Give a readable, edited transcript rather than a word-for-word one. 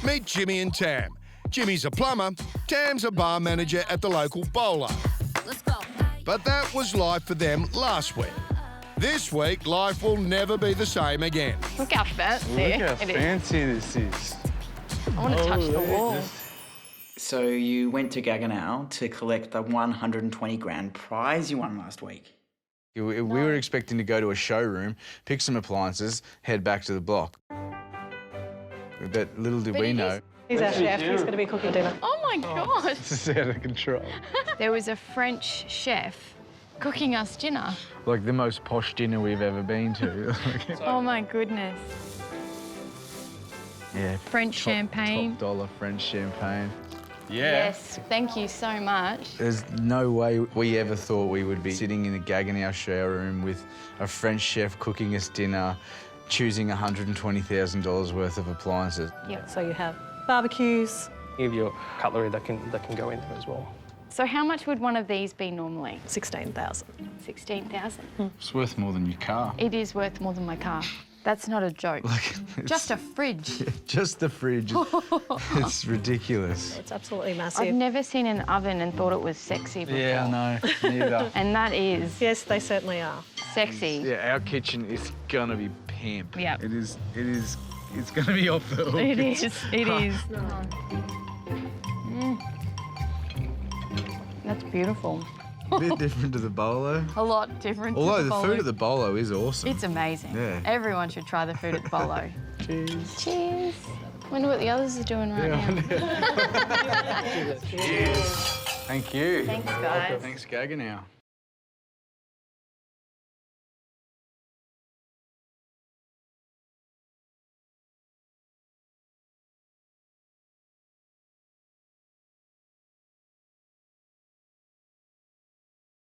Meet Jimmy and Tam. Jimmy's a plumber, Tam's a bar manager at the local bowler. Let's go. But that was life for them last week. This week, life will never be the same again. Look how fancy Look how it is. fancy this is. I want to touch the wall. So you went to Gagganau to collect the 120 grand prize you won last week. We were expecting to go to a showroom, pick some appliances, head back to the block. But little did we know. He's our chef. He's going to be cooking dinner. Oh my gosh. This is out of control. There was a French chef cooking us dinner. Like the most posh dinner we've ever been to. Oh my goodness. Yeah. French champagne. Top dollar French champagne. Yeah. Yes, thank you so much. There's no way we ever thought we would be sitting in a Gagganau showroom with a French chef cooking us dinner, choosing $120,000 worth of appliances. Yep. So you have barbecues. You have your cutlery that can go in there as well. So how much would one of these be normally? 16,000. 16,000. It's worth more than your car. It is worth more than my car. That's not a joke. Just a fridge. Just the fridge. It's ridiculous. It's absolutely I've massive. never seen an oven and thought it was sexy before. Yeah, I know. Neither. And that is Yes, they certainly are. sexy. Yeah, our kitchen is gonna be pimp. Yeah. It's gonna be off the hook. It is. It is. That's beautiful. A bit different to the bolo. A lot different. Although to the bolo. food at the bolo is awesome. It's amazing. Yeah. Everyone should try the food at the bolo. Cheers. Cheers. Wonder what the others are doing right now. Cheers. Thank you. Thanks, guys. Thanks, Gagganau.